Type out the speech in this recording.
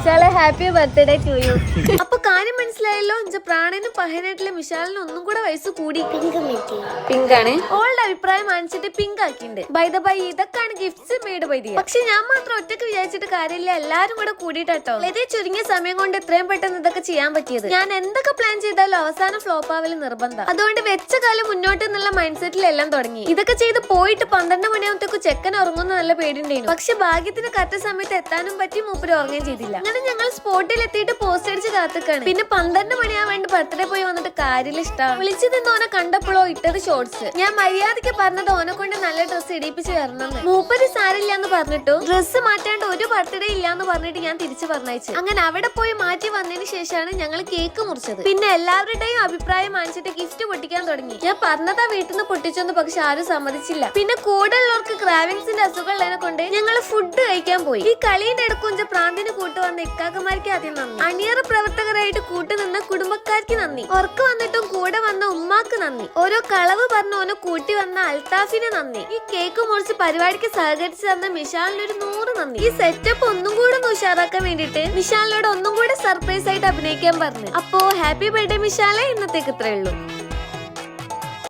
വിശാലെ happy birthday to you. അപ്പൊ കാര്യം മനസ്സിലായല്ലോ, എന്റെ പ്രാണനും പഹനായിട്ടുള്ള വിശാലിന് ഒന്നും കൂടെ വയസ്സ് കൂടി. പിങ്ക് ആണ് ഓളുടെ അഭിപ്രായം അനുസരിച്ചിട്ട് പിങ്ക് ആക്കിണ്ട്. ബൈ ദ ബൈ ഇതൊക്കെയാണ് ഗിഫ്റ്റ്സ് മെയ്ഡ് ബൈ ദിയ. പക്ഷെ ഞാൻ മാത്രം ഒറ്റക്ക് വിചാരിച്ചിട്ട് കാര്യമില്ല, എല്ലാരും കൂടെ കൂടിയിട്ടോ. വളരെ ചുരുങ്ങിയ സമയം കൊണ്ട് എത്രയും പെട്ടെന്ന് ഇതൊക്കെ ചെയ്യാൻ പറ്റിയത്. ഞാൻ എന്തൊക്കെ പ്ലാൻ ചെയ്താലും അവസാനം ഫ്ലോപ്പ് ആവല് നിർബന്ധം. അതുകൊണ്ട് വെച്ച കാലം മുന്നോട്ട് എന്നുള്ള മൈൻഡ് സെറ്റിൽ എല്ലാം തുടങ്ങി. ഇതൊക്കെ ചെയ്ത് പോയിട്ട് 12 മണിയാകുമ്പത്തേക്ക് ചെക്കൻ ഉറങ്ങുന്ന നല്ല പേടിണ്ടായിരുന്നു. പക്ഷെ ഭാഗ്യത്തിന് കറക്റ്റ് സമയത്ത് എത്താനും പറ്റി, മൂപ്പര് ഉറങ്ങുകയും ചെയ്തില്ല. അങ്ങനെ ഞങ്ങൾ സ്പോട്ടിൽ എത്തിയിട്ട് പോസ്റ്റ് അടിച്ച് കാത്തുക്കാണ്. പിന്നെ 12 മണിയാൻ വേണ്ടി ബർത്ത്ഡേ പോയി വന്നിട്ട് കാര്യമില്ല. ഇഷ്ടമാണ് വിളിച്ചു നിന്നോനെ കണ്ടപ്പോഴോ ഇട്ടത് ഷോർട്സ്. ഞാൻ മര്യാദയ്ക്ക് പറഞ്ഞത് ഓനെ കൊണ്ട് നല്ല ഡ്രസ്സ് ഇടിപ്പിച്ച് വരണം. മൂപ്പര് സാരില്ലാന്ന് പറഞ്ഞിട്ടു ഡ്രസ്സ് മാറ്റാണ്ട് ഒരു ബർത്ത്ഡേ ഇല്ലാന്ന് പറഞ്ഞിട്ട് ഞാൻ തിരിച്ചു പറഞ്ഞയച്ചു. അങ്ങനെ അവിടെ പോയി മാറ്റി വന്നതിന് ശേഷമാണ് ഞങ്ങൾ കേക്ക് മുറിച്ചത്. പിന്നെ എല്ലാവരുടെയും അഭിപ്രായം അനുസരിച്ച് ഗിഫ്റ്റ് പൊട്ടിക്കാൻ തുടങ്ങി. ഞാൻ പറഞ്ഞതാ വീട്ടിൽ നിന്ന് പൊട്ടിച്ചൊന്നും, പക്ഷെ ആരും സമ്മതിച്ചില്ല. പിന്നെ കൂടെ ഉള്ളവർക്ക് ക്രാവിങ്സിന്റെ അസുഖമുള്ളതിനെ കൊണ്ട് ഞങ്ങൾ ഫുഡ് കഴിക്കാൻ പോയി. ഈ കളീന്റെ അടുക്കുഞ്ച പ്രാന്തിന് കൂട്ടുവന്ന ഇക്കാക്കന്മാർക്ക് ആദ്യം നന്ദി. അണിയറ പ്രവർത്തകരായിട്ട് കൂട്ടുനിന്ന കുടുംബക്കാർക്ക് നന്ദി. ഉറക്ക് വന്നിട്ടും കൂടെ വന്ന ഉമ്മാക്ക് നന്ദി. ഓരോ കളവ് പറഞ്ഞ് ഓനെ കൂട്ടി വന്ന അൽത്താഫിന് നന്ദി. ഈ കേക്ക് മുറിച്ച് പരിപാടിക്ക് സഹകരിച്ച് തന്ന മിഷാലിനൊരു 100 നന്ദി. ഈ സെറ്റപ്പ് ഒന്നും കൂടെ ഒന്ന് ഉഷാറാക്കാൻ വേണ്ടിട്ട് മിഷാലിനോട് ഒന്നും കൂടെ സർപ്രൈസ് ആയിട്ട് അഭിനയിക്കാൻ പറഞ്ഞു. അപ്പോ ഹാപ്പി ബർത്ത്ഡേ മിഷാലെ, ഇന്നത്തേക്ക് ഇത്രയേ ഉള്ളൂ.